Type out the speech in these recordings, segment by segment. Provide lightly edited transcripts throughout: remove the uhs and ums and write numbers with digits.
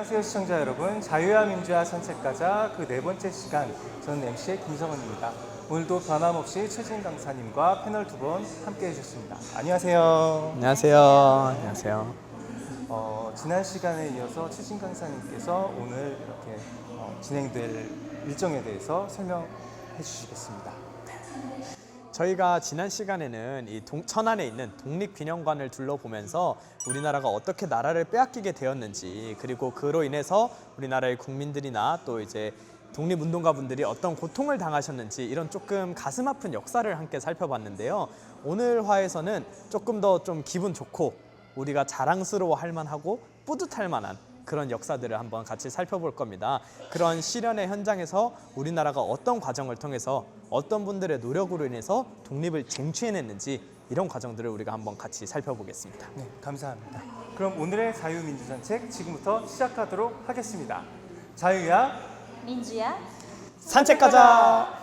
안녕하세요 시청자 여러분. 자유와 민주화 산책가자 그 네 번째 시간, 저는 MC의 김성은입니다. 오늘도 변함없이 최진 강사님과 패널 두 분 함께 해주셨습니다. 안녕하세요. 안녕하세요. 안녕하세요. 지난 시간에 이어서 최진 강사님께서 오늘 이렇게 진행될 일정에 대해서 설명해 주시겠습니다. 저희가 지난 시간에는 이 천안에 있는 독립기념관을 둘러보면서 우리나라가 어떻게 나라를 빼앗기게 되었는지, 그리고 그로 인해서 우리나라의 국민들이나 또 이제 독립운동가분들이 어떤 고통을 당하셨는지, 이런 조금 가슴 아픈 역사를 함께 살펴봤는데요. 오늘 화에서는 조금 더 좀 기분 좋고 우리가 자랑스러워할 만하고 뿌듯할 만한 그런 역사들을 한번 같이 살펴볼 겁니다. 그런 실현의 현장에서 우리나라가 어떤 과정을 통해서 어떤 분들의 노력으로 인해서 독립을 쟁취해냈는지, 이런 과정들을 우리가 한번 같이 살펴보겠습니다. 네, 감사합니다. 그럼 오늘의 자유민주산책 지금부터 시작하도록 하겠습니다. 자유야 민주야 산책 가자!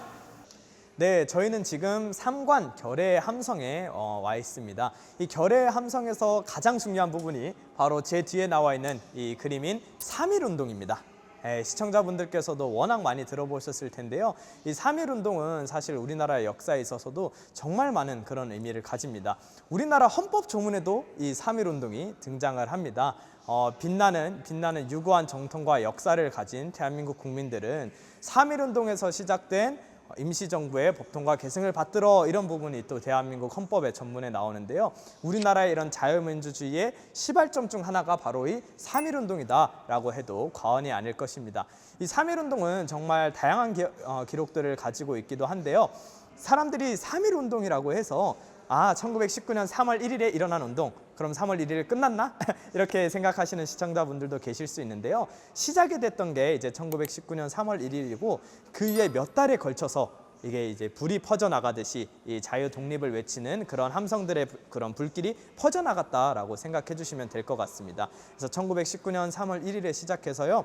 네, 저희는 지금 삼관 결의 함성에 와 있습니다. 이 결의 함성에서 가장 중요한 부분이 바로 제 뒤에 나와 있는 이 그림인 3.1운동입니다. 시청자분들께서도 워낙 많이 들어보셨을 텐데요. 이 3.1운동은 사실 우리나라의 역사에 있어서도 정말 많은 그런 의미를 가집니다. 우리나라 헌법 조문에도 이 3.1운동이 등장을 합니다. 빛나는 유구한 정통과 역사를 가진 대한민국 국민들은 3.1운동에서 시작된 임시정부의 법통과 계승을 받들어, 이런 부분이 또 대한민국 헌법의 전문에 나오는데요. 우리나라의 이런 자유민주주의의 시발점 중 하나가 바로 이 3.1운동이다라고 해도 과언이 아닐 것입니다. 이 3.1운동은 정말 다양한 기록들을 가지고 있기도 한데요. 사람들이 3.1운동이라고 해서 1919년 3월 1일에 일어난 운동, 그럼 3월 1일 끝났나? 이렇게 생각하시는 시청자분들도 계실 수 있는데요. 시작이 됐던 게 이제 1919년 3월 1일이고, 그 이후에 몇 달에 걸쳐서 이게 이제 불이 퍼져나가듯이 이 자유 독립을 외치는 그런 함성들의 그런 불길이 퍼져나갔다라고 생각해 주시면 될 것 같습니다. 그래서 1919년 3월 1일에 시작해서요.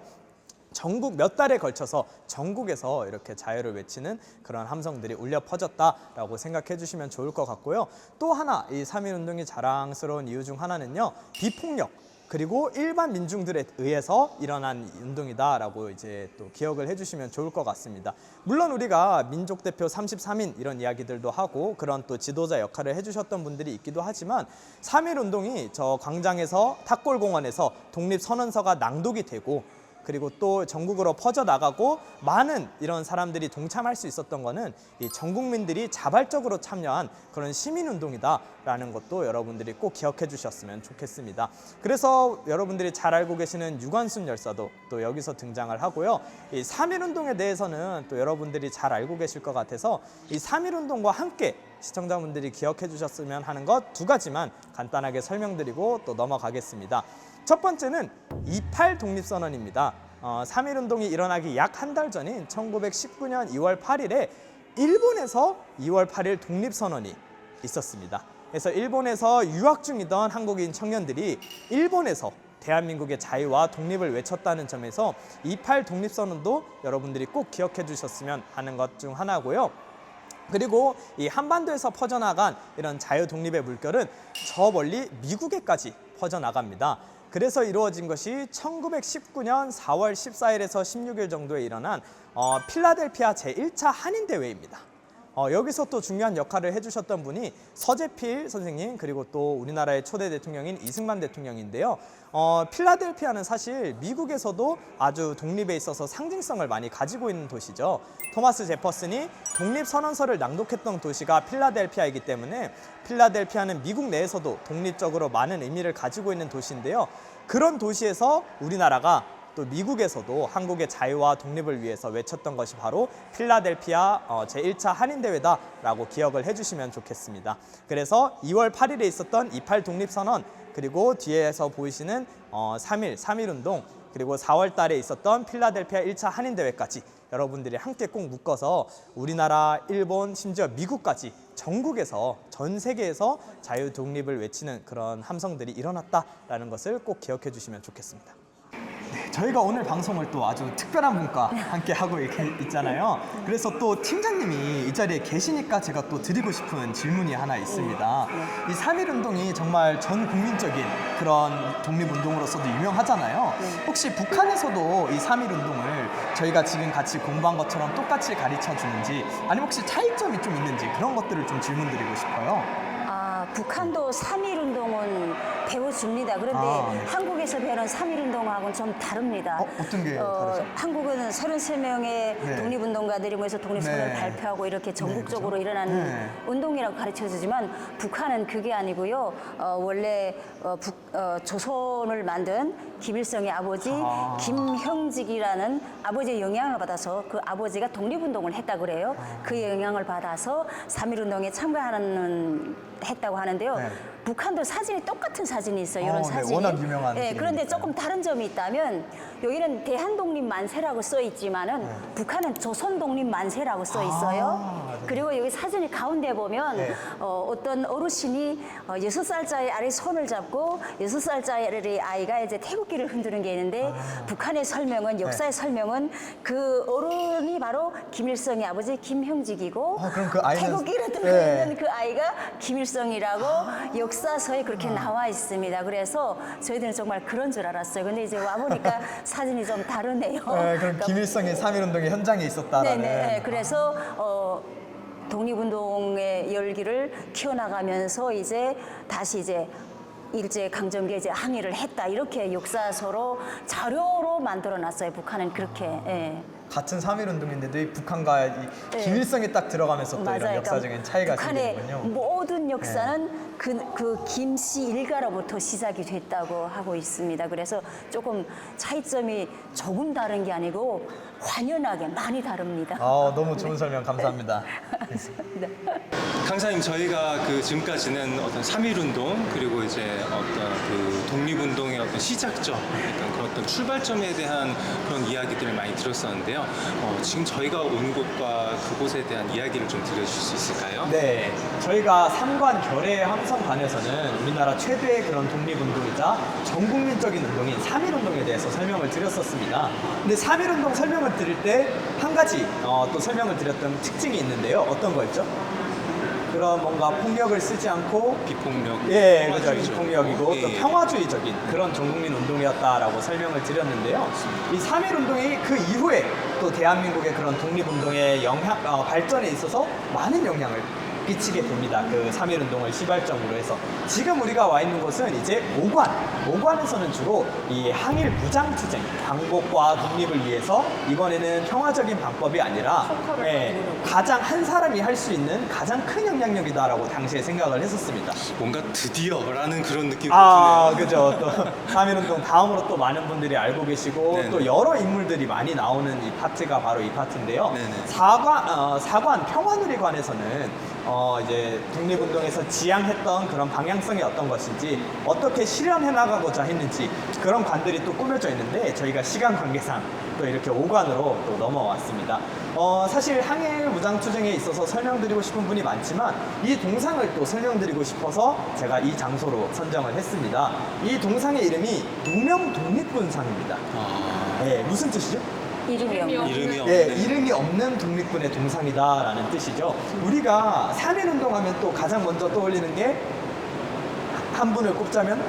전국 몇 달에 걸쳐서 전국에서 이렇게 자유를 외치는 그런 함성들이 울려 퍼졌다라고 생각해 주시면 좋을 것 같고요. 또 하나, 이 3.1운동이 자랑스러운 이유 중 하나는요, 비폭력 그리고 일반 민중들에 의해서 일어난 운동이다라고 이제 또 기억을 해주시면 좋을 것 같습니다. 물론 우리가 민족 대표 33인 이런 이야기들도 하고 그런 또 지도자 역할을 해주셨던 분들이 있기도 하지만, 3.1운동이 저 광장에서 탑골공원에서 독립선언서가 낭독이 되고, 그리고 또 전국으로 퍼져나가고 많은 이런 사람들이 동참할 수 있었던 거는 이 전 국민들이 자발적으로 참여한 그런 시민운동이다라는 것도 여러분들이 꼭 기억해 주셨으면 좋겠습니다. 그래서 여러분들이 잘 알고 계시는 유관순 열사도 또 여기서 등장을 하고요. 이 3.1운동에 대해서는 또 여러분들이 잘 알고 계실 것 같아서 이 3.1운동과 함께 시청자분들이 기억해 주셨으면 하는 것 두 가지만 간단하게 설명드리고 또 넘어가겠습니다. 첫 번째는 28 독립선언입니다. 3.1운동이 일어나기 약 한 달 전인 1919년 2월 8일에 일본에서 2월 8일 독립선언이 있었습니다. 그래서 일본에서 유학 중이던 한국인 청년들이 일본에서 대한민국의 자유와 독립을 외쳤다는 점에서 28 독립선언도 여러분들이 꼭 기억해 주셨으면 하는 것 중 하나고요. 그리고 이 한반도에서 퍼져나간 이런 자유 독립의 물결은 저 멀리 미국에까지 퍼져나갑니다. 그래서 이루어진 것이 1919년 4월 14일에서 16일 정도에 일어난 필라델피아 제1차 한인대회입니다. 여기서 또 중요한 역할을 해주셨던 분이 서재필 선생님, 그리고 또 우리나라의 초대 대통령인 이승만 대통령인데요. 필라델피아는 사실 미국에서도 아주 독립에 있어서 상징성을 많이 가지고 있는 도시죠. 토마스 제퍼슨이 독립선언서를 낭독했던 도시가 필라델피아이기 때문에 필라델피아는 미국 내에서도 독립적으로 많은 의미를 가지고 있는 도시인데요. 그런 도시에서 우리나라가 또 미국에서도 한국의 자유와 독립을 위해서 외쳤던 것이 바로 필라델피아 제1차 한인대회다라고 기억을 해주시면 좋겠습니다. 그래서 2월 8일에 있었던 28 독립선언, 그리고 뒤에서 보이시는 3.1운동, 그리고 4월 달에 있었던 필라델피아 1차 한인대회까지 여러분들이 함께 꼭 묶어서 우리나라, 일본, 심지어 미국까지 전국에서, 전 세계에서 자유 독립을 외치는 그런 함성들이 일어났다라는 것을 꼭 기억해 주시면 좋겠습니다. 저희가 오늘 방송을 또 아주 특별한 분과 함께 하고 있잖아요. 그래서 또 팀장님이 이 자리에 계시니까 제가 또 드리고 싶은 질문이 하나 있습니다. 이 3.1운동이 정말 전 국민적인 그런 독립운동으로서도 유명하잖아요. 혹시 북한에서도 이 3.1운동을 저희가 지금 같이 공부한 것처럼 똑같이 가르쳐 주는지, 아니면 혹시 차이점이 좀 있는지 그런 것들을 좀 질문드리고 싶어요. 북한도 3.1운동은 배워줍니다. 그런데 네. 한국에서 배우는 3.1운동하고는 좀 다릅니다. 어떤 게 다르죠? 한국은 33명의 네. 독립운동가들이 모여서 독립선언을 네. 발표하고 이렇게 전국적으로 그렇죠. 일어나는 네. 운동이라고 가르쳐주지만 북한은 그게 아니고요. 원래 조선을 만든 김일성의 아버지 김형직이라는 아버지의 영향을 받아서 그 아버지가 독립운동을 했다 그래요. 그 영향을 받아서 3.1운동에 했다고 하는데요. 네. 북한도 사진이 똑같은 사진이 있어요. 이런 네, 사진이. 워낙 유명한 네, 그런데 기록이니까요. 조금 다른 점이 있다면 여기는 대한독립 만세라고 써 있지만은 북한은 조선독립 만세라고 써 있어요. 네. 그리고 여기 사진이 가운데 보면 네. 어떤 어르신이 6살짜리 아이 손을 잡고 6살짜리 아이가 이제 태극기를 흔드는 게 있는데 북한의 설명은 역사의 설명은 그 어른이 바로 김일성의 아버지 김형직이고 그럼 그 아이는 태극기를 들고 네. 있는 그 아이가 김일성이라고 역사서에 그렇게 나와 있습니다. 그래서 저희들은 정말 그런 줄 알았어요. 근데 이제 와보니까 사진이 좀 다르네요. 네, 그럼 그러니까 김일성이 3.1운동의 현장에 있었다라는. 네네. 그래서 독립운동의 열기를 키워나가면서 이제 다시 이제 일제 강점기에 이제 항의를 했다 이렇게 역사서로 자료로 만들어놨어요. 북한은 그렇게. 예. 같은 3.1운동인데도 이 북한과 이 네. 김일성이 딱 들어가면서 또 이런 맞아요. 역사적인 차이가 북한의 생기는군요. 모든 역사는 그 김씨 일가로부터 시작이 됐다고 하고 있습니다. 그래서 조금 차이점이 조금 다른 게 아니고 환연하게 많이 다릅니다. 너무 좋은 설명 감사합니다. 강사님, 저희가 지금까지는 어떤 3.1운동 그리고 이제 어떤 독립운동의 어떤 시작점, 약간 그런 어떤 출발점에 대한 그런 이야기들을 많이 들었었는데요. 지금 저희가 온 곳과 그곳에 대한 이야기를 좀 들려주실 수 있을까요? 네, 저희가 3관 결의 함성관에서는 우리나라 최대의 그런 독립운동이자 전국민적인 운동인 3.1운동에 대해서 설명을 드렸었습니다. 근데 3.1운동 설명을 드릴 때 한 가지 또 설명을 드렸던 특징이 있는데요. 어떤 거였죠? 그런 뭔가 폭력을 쓰지 않고 비폭력, 예, 그죠. 평화주의죠. 비폭력이고 또 예. 평화주의적인 그런 전국민 운동이었다라고 설명을 드렸는데요. 이 3.1운동이 그 이후에 또 대한민국의 그런 독립운동의 발전에 있어서 많은 영향을 끼치게 됩니다. 그 3.1운동을 시발점으로 해서. 지금 우리가 와 있는 곳은 이제 5관. 5관에서는 주로 이 항일 무장투쟁, 광복과 독립을 위해서 이번에는 평화적인 방법이 아니라 가장 한 사람이 할 수 있는 가장 큰 영향력이다라고 당시에 생각을 했었습니다. 뭔가 드디어라는 그런 느낌이 드네요. 그죠. 또 3.1운동 다음으로 또 많은 분들이 알고 계시고 네네. 또 여러 인물들이 많이 나오는 이 파트가 바로 이 파트인데요. 네네. 4관 평화누리관에서는 이제 독립운동에서 지향했던 그런 방향성이 어떤 것인지 어떻게 실현해 나가고자 했는지 그런 관들이 또 꾸며져 있는데 저희가 시간 관계상 또 이렇게 5관으로 또 넘어왔습니다. 사실 항일 무장투쟁에 있어서 설명드리고 싶은 분이 많지만 이 동상을 또 설명드리고 싶어서 제가 이 장소로 선정을 했습니다. 이 동상의 이름이 무명 독립군상입니다. 네, 무슨 뜻이죠? 이름이 없는. 이름이 예, 없는 이름이 없는 독립군의 동상이다라는 뜻이죠. 우리가 3.1운동 하면 또 가장 먼저 떠올리는 게 한 분을 꼽자면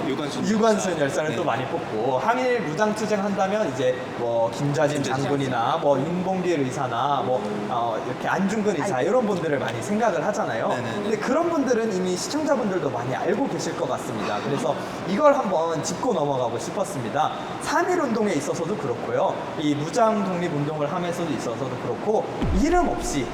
유관순 열사를 네. 또 많이 뽑고 항일 무장투쟁 한다면 이제 뭐 김좌진 장군이나 뭐 윤봉길 의사나 뭐 이렇게 안중근 의사 이런 분들을 많이 생각을 하잖아요. 네네. 근데 그런 분들은 이미 시청자분들도 많이 알고 계실 것 같습니다. 그래서 이걸 한번 짚고 넘어가고 싶었습니다. 3.1운동에 있어서도 그렇고요. 이 무장 독립운동을 하면서도 있어서도 그렇고 이름 없이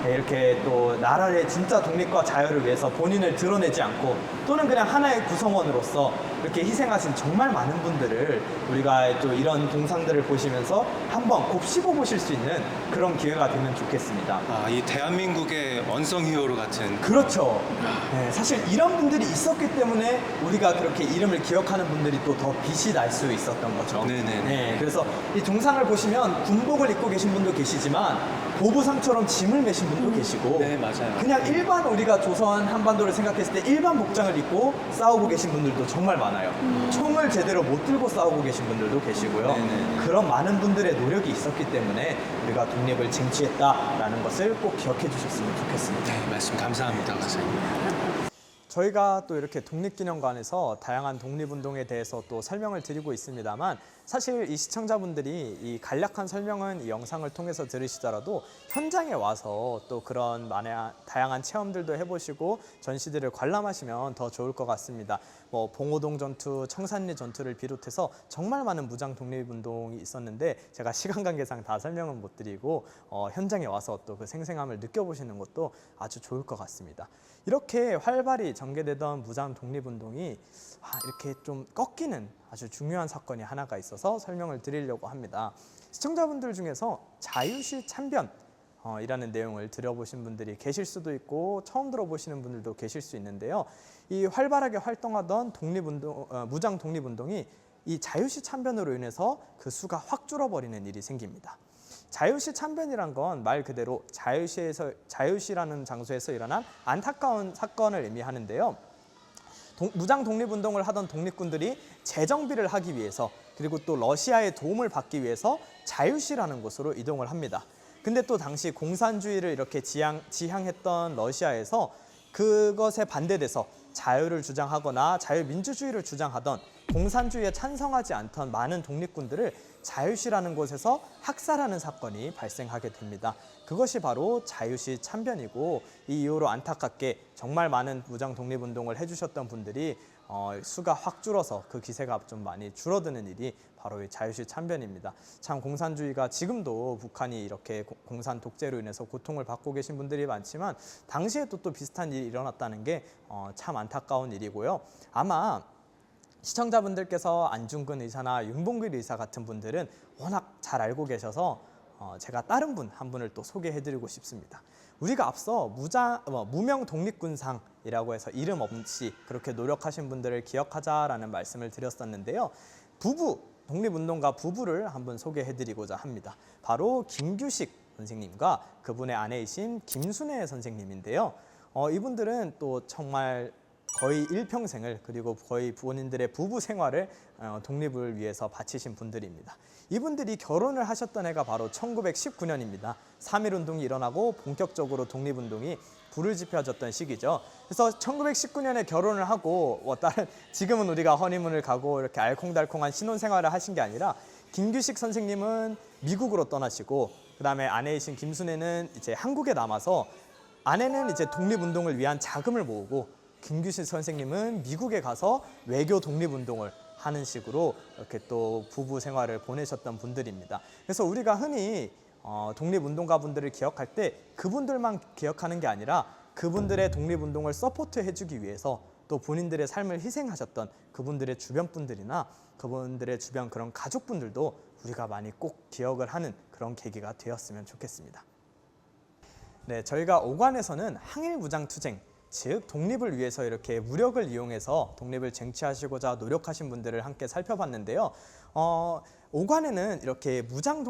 이렇게 또 나라의 진짜 독립과 자유를 위해서 본인을 드러내지 않고 또는 그냥 하나의 구성원으로서 이렇게 희생하신 정말 많은 분들을 우리가 또 이런 동상들을 보시면서 한번 곱씹어 보실 수 있는 그런 기회가 되면 좋겠습니다. 이 대한민국의 원성 히어로 같은 그렇죠. 네, 사실 이런 분들이 있었기 때문에 우리가 그렇게 이름을 기억하는 분들이 또 더 빛이 날 수 있었던 거죠. 네네네. 네, 그래서 이 동상을 보시면 군복을 입고 계신 분도 계시지만 보부상처럼 짐을 메신 분도 계시고 네, 맞아요. 그냥 일반 우리가 조선 한반도를 생각했을 때 일반 복장을 입고 싸우고 계신 분들도 정말 많아요. 총을 제대로 못 들고 싸우고 계신 분들도 계시고요. 네네. 그런 많은 분들의 노력이 있었기 때문에 우리가 독립을 쟁취했다라는 것을 꼭 기억해 주셨으면 좋겠습니다. 네, 말씀 감사합니다, 박사님. 저희가 또 이렇게 독립기념관에서 다양한 독립운동에 대해서 또 설명을 드리고 있습니다만 사실 이 시청자분들이 이 간략한 설명은 이 영상을 통해서 들으시더라도 현장에 와서 또 그런 다양한 체험들도 해보시고 전시들을 관람하시면 더 좋을 것 같습니다. 뭐 봉오동 전투, 청산리 전투를 비롯해서 정말 많은 무장 독립운동이 있었는데 제가 시간 관계상 다 설명은 못 드리고 현장에 와서 또 그 생생함을 느껴보시는 것도 아주 좋을 것 같습니다. 이렇게 활발히 전개되던 무장 독립운동이 이렇게 좀 꺾이는 아주 중요한 사건이 하나가 있어서 설명을 드리려고 합니다. 시청자분들 중에서 자유시 참변 이라는 내용을 들어보신 분들이 계실 수도 있고 처음 들어보시는 분들도 계실 수 있는데요. 이 활발하게 활동하던 무장 독립운동이 이 자유시 참변으로 인해서 그 수가 확 줄어버리는 일이 생깁니다. 자유시 참변이란 건 말 그대로 자유시라는 장소에서 일어난 안타까운 사건을 의미하는데요. 무장 독립운동을 하던 독립군들이 재정비를 하기 위해서 그리고 또 러시아의 도움을 받기 위해서 자유시라는 곳으로 이동을 합니다. 근데 또 당시 공산주의를 이렇게 지향했던 러시아에서 그것에 반대돼서 자유를 주장하거나 자유민주주의를 주장하던 공산주의에 찬성하지 않던 많은 독립군들을 자유시라는 곳에서 학살하는 사건이 발생하게 됩니다. 그것이 바로 자유시 참변이고 이 이후로 안타깝게 정말 많은 무장 독립운동을 해주셨던 분들이 수가 확 줄어서 그 기세가 좀 많이 줄어드는 일이 바로 이 자유시 참변입니다. 참 공산주의가 지금도 북한이 이렇게 공산 독재로 인해서 고통을 받고 계신 분들이 많지만 당시에도 또 비슷한 일이 일어났다는 게 참 안타까운 일이고요. 아마 시청자분들께서 안중근 의사나 윤봉길 의사 같은 분들은 워낙 잘 알고 계셔서 제가 다른 한 분을 또 소개해드리고 싶습니다. 우리가 앞서 무명 독립군상이라고 해서 이름 없이 그렇게 노력하신 분들을 기억하자라는 말씀을 드렸었는데요. 독립운동가 부부를 한번 소개해드리고자 합니다. 바로 김규식 선생님과 그분의 아내이신 김순애 선생님인데요. 이분들은 또 정말 거의 일평생을 그리고 거의 본인들의 부부 생활을 독립을 위해서 바치신 분들입니다. 이분들이 결혼을 하셨던 해가 바로 1919년입니다. 3.1운동이 일어나고 본격적으로 독립운동이 불을 지펴졌던 시기죠. 그래서 1919년에 결혼을 하고 지금은 우리가 허니문을 가고 이렇게 알콩달콩한 신혼생활을 하신 게 아니라 김규식 선생님은 미국으로 떠나시고 그다음에 아내이신 김순애는 이제 한국에 남아서 아내는 이제 독립운동을 위한 자금을 모으고 김규식 선생님은 미국에 가서 외교 독립운동을 하는 식으로 이렇게 또 부부 생활을 보내셨던 분들입니다. 그래서 우리가 흔히 독립운동가 분들을 기억할 때 그분들만 기억하는 게 아니라 그분들의 독립운동을 서포트해주기 위해서 또 본인들의 삶을 희생하셨던 그분들의 주변 분들이나 그분들의 주변 그런 가족분들도 우리가 많이 꼭 기억을 하는 그런 계기가 되었으면 좋겠습니다. 네, 저희가 오관에서는 항일무장투쟁, 즉 독립을 위해서 이렇게 무력을 이용해서 독립을 쟁취하시고자 노력하신 분들을 함께 살펴봤는데요. 오관에는 이렇게 무장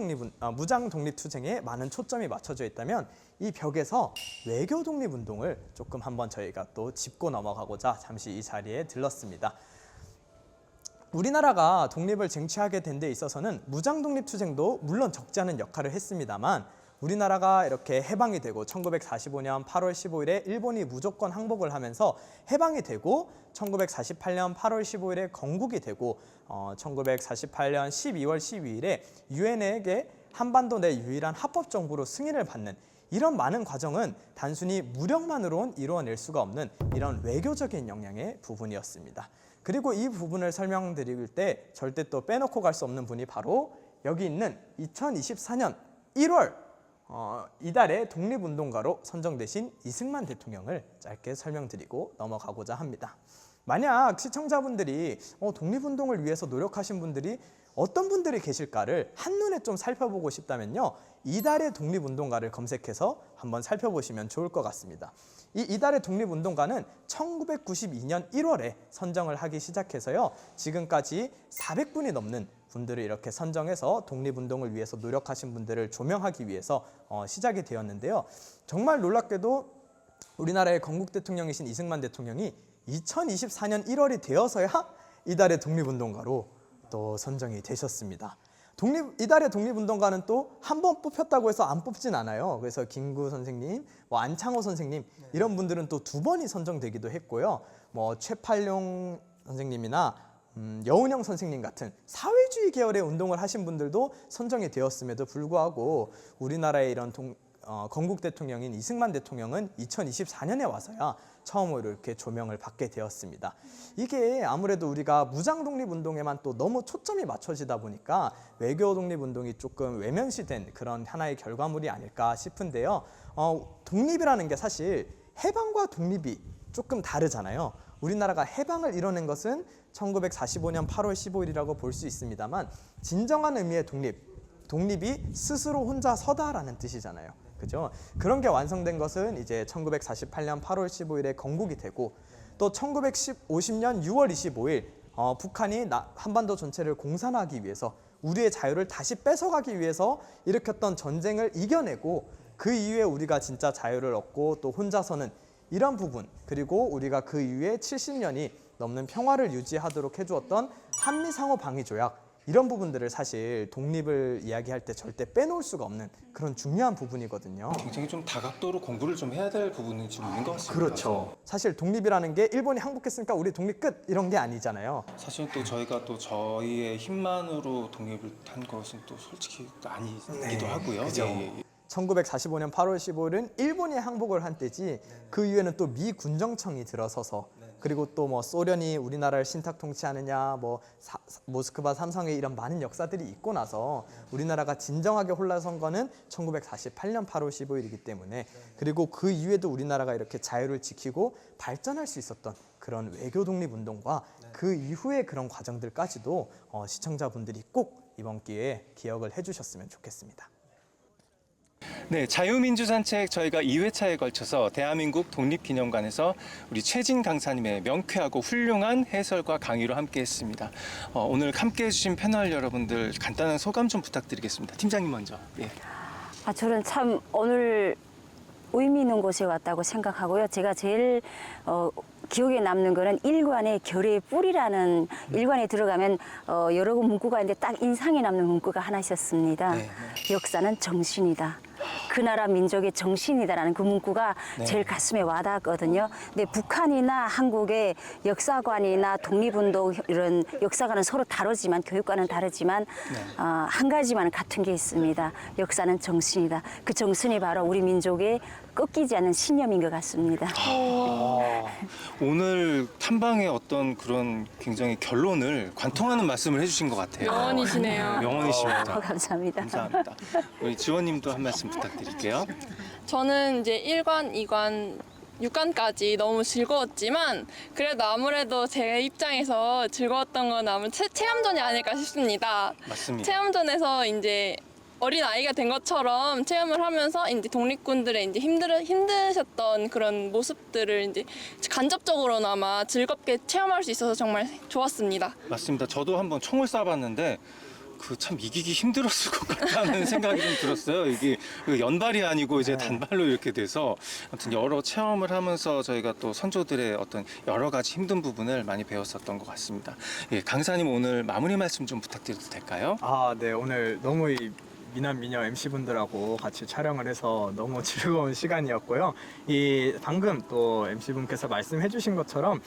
독립투쟁에 많은 초점이 맞춰져 있다면 이 벽에서 외교 독립운동을 조금 한번 저희가 또 짚고 넘어가고자 잠시 이 자리에 들렀습니다. 우리나라가 독립을 쟁취하게 된 데 있어서는 무장 독립투쟁도 물론 적지 않은 역할을 했습니다만 우리나라가 이렇게 해방이 되고 1945년 8월 15일에 일본이 무조건 항복을 하면서 해방이 되고 1948년 8월 15일에 건국이 되고 1948년 12월 12일에 유엔에게 한반도 내 유일한 합법 정부로 승인을 받는 이런 많은 과정은 단순히 무력만으로는 이루어낼 수가 없는 이런 외교적인 영향의 부분이었습니다. 그리고 이 부분을 설명드릴 때 절대 또 빼놓고 갈 수 없는 분이 바로 여기 있는 2024년 1월 이달의 독립운동가로 선정되신 이승만 대통령을 짧게 설명드리고 넘어가고자 합니다. 만약 시청자분들이 독립운동을 위해서 노력하신 분들이 어떤 분들이 계실까를 한눈에 좀 살펴보고 싶다면요. 이달의 독립운동가를 검색해서 한번 살펴보시면 좋을 것 같습니다. 이달의 독립운동가는 1992년 1월에 선정을 하기 시작해서요. 지금까지 400분이 넘는 분들을 이렇게 선정해서 독립운동을 위해서 노력하신 분들을 조명하기 위해서 시작이 되었는데요. 정말 놀랍게도 우리나라의 건국 대통령이신 이승만 대통령이 2024년 1월이 되어서야 이달의 독립운동가로 또 선정이 되셨습니다. 이달의 독립운동가는 또 한 번 뽑혔다고 해서 안 뽑진 않아요. 그래서 김구 선생님, 안창호 선생님 이런 분들은 또 2번이 선정되기도 했고요. 최팔룡 선생님이나 여운형 선생님 같은 사회주의 계열의 운동을 하신 분들도 선정이 되었음에도 불구하고 우리나라의 이런 건국 대통령인 이승만 대통령은 2024년에 와서야 처음으로 이렇게 조명을 받게 되었습니다. 이게 아무래도 우리가 무장 독립운동에만 또 너무 초점이 맞춰지다 보니까 외교 독립운동이 조금 외면시된 그런 하나의 결과물이 아닐까 싶은데요. 독립이라는 게 사실 해방과 독립이 조금 다르잖아요. 우리나라가 해방을 이뤄낸 것은 1945년 8월 15일이라고 볼 수 있습니다만 진정한 의미의 독립이 스스로 혼자 서다라는 뜻이잖아요. 그죠? 그런 게 완성된 것은 이제 1948년 8월 15일에 건국이 되고 또 1950년 6월 25일 북한이 한반도 전체를 공산화하기 위해서 우리의 자유를 다시 뺏어가기 위해서 일으켰던 전쟁을 이겨내고 그 이후에 우리가 진짜 자유를 얻고 또 혼자서는 이런 부분 그리고 우리가 그 이후에 70년이 넘는 평화를 유지하도록 해주었던 한미상호방위조약 이런 부분들을 사실 독립을 이야기할 때 절대 빼놓을 수가 없는 그런 중요한 부분이거든요. 굉장히 좀 다각도로 공부를 좀 해야 될 부분이 좀 있는 것 같습니다. 그렇죠. 사실 독립이라는 게 일본이 항복했으니까 우리 독립 끝 이런 게 아니잖아요. 사실은 또 저희가 또 저희의 힘만으로 독립을 한 것은 또 솔직히 아니기도 하고요. 그죠. 예. 1945년 8월 15일은 일본이 항복을 한 때지 그 이후에는 또 미 군정청이 들어서서 그리고 또 소련이 우리나라를 신탁 통치하느냐 모스크바 삼성회 이런 많은 역사들이 있고 나서 우리나라가 진정하게 올라선 거는 1948년 8월 15일이기 때문에 그리고 그 이후에도 우리나라가 이렇게 자유를 지키고 발전할 수 있었던 그런 외교 독립 운동과 그 이후의 그런 과정들까지도 시청자분들이 꼭 이번 기회에 기억을 해주셨으면 좋겠습니다. 네, 자유민주산책 저희가 2회차에 걸쳐서 대한민국 독립기념관에서 우리 최진 강사님의 명쾌하고 훌륭한 해설과 강의로 함께했습니다. 오늘 함께해 주신 패널 여러분들 간단한 소감 좀 부탁드리겠습니다. 팀장님 먼저. 예. 저는 참 오늘 의미 있는 곳에 왔다고 생각하고요. 제가 제일 기억에 남는 거는 일관의 결의 뿌리라는 일관에 들어가면 여러 문구가 있는데 딱 인상에 남는 문구가 하나 있었습니다. 네. 역사는 정신이다. 그 나라 민족의 정신이다라는 그 문구가 제일 가슴에 와닿았거든요. 근데 북한이나 한국의 역사관이나 독립운동 이런 역사관은 서로 다르지만 교육관은 다르지만 한 가지만 같은 게 있습니다. 역사는 정신이다. 그 정신이 바로 우리 민족의 꺾이지 않는 신념인 것 같습니다. 오늘 탐방의 어떤 그런 굉장히 결론을 관통하는 말씀을 해주신 것 같아요. 명언이시네요. 명언이십니다. 감사합니다. 감사합니다. 우리 지원님도 한 말씀 부탁드릴게요. 저는 이제 1관, 2관, 6관까지 너무 즐거웠지만 그래도 아무래도 제 입장에서 즐거웠던 건 아무래도 체험전이 아닐까 싶습니다. 맞습니다. 체험전에서 이제 어린 아이가 된 것처럼 체험을 하면서 이제 독립군들의 이제 힘드셨던 그런 모습들을 이제 간접적으로나마 즐겁게 체험할 수 있어서 정말 좋았습니다. 맞습니다. 저도 한번 총을 쏴봤는데 참 이기기 힘들었을 것 같다는 생각이 좀 들었어요. 이게 연발이 아니고 이제 단발로 이렇게 돼서 아무튼 여러 체험을 하면서 저희가 또 선조들의 어떤 여러 가지 힘든 부분을 많이 배웠었던 것 같습니다. 예, 강사님 오늘 마무리 말씀 좀 부탁드려도 될까요? 네. 오늘 너무 미남 미녀 MC분들하고 같이 촬영을 해서 너무 즐거운 시간이었고요. 방금 또 MC분께서 말씀해 주신 것처럼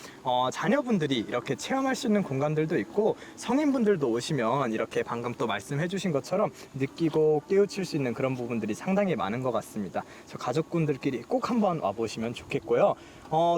자녀분들이 이렇게 체험할 수 있는 공간들도 있고 성인분들도 오시면 이렇게 방금 또 말씀해 주신 것처럼 느끼고 깨우칠 수 있는 그런 부분들이 상당히 많은 것 같습니다. 저 가족분들끼리 꼭 한번 와보시면 좋겠고요.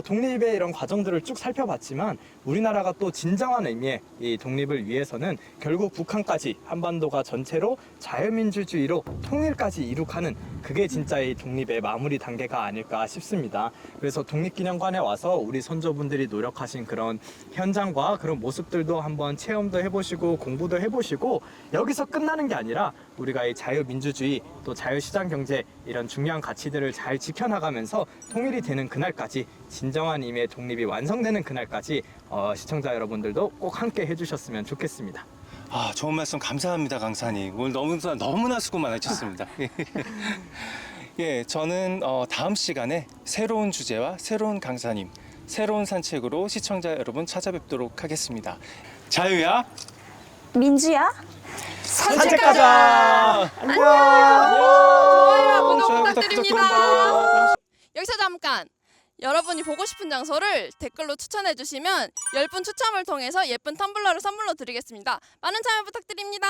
독립의 이런 과정들을 쭉 살펴봤지만 우리나라가 또 진정한 의미의 이 독립을 위해서는 결국 북한까지 한반도가 전체로 자유민주주의로 통일까지 이룩하는 그게 진짜 이 독립의 마무리 단계가 아닐까 싶습니다. 그래서 독립기념관에 와서 우리 선조분들이 노력하신 그런 현장과 그런 모습들도 한번 체험도 해보시고 공부도 해보시고 여기서 끝나는 게 아니라 우리가 이 자유민주주의 또 자유시장경제 이런 중요한 가치들을 잘 지켜나가면서 통일이 되는 그날까지 진정한 의미의 독립이 완성되는 그날까지 시청자 여러분들도 꼭 함께 해주셨으면 좋겠습니다. 좋은 말씀 감사합니다, 강사님. 오늘 너무나 수고 많으셨습니다. 예, 저는 다음 시간에 새로운 주제와 새로운 강사님, 새로운 산책으로 시청자 여러분 찾아뵙도록 하겠습니다. 자유야, 민주야? 산책 가자. 안녕. 좋아요, 구독 좋아요, 부탁드립니다. 여기서 잠깐. 여러분이 보고 싶은 장소를 댓글로 추천해 주시면 10분 추첨을 통해서 예쁜 텀블러를 선물로 드리겠습니다. 많은 참여 부탁드립니다.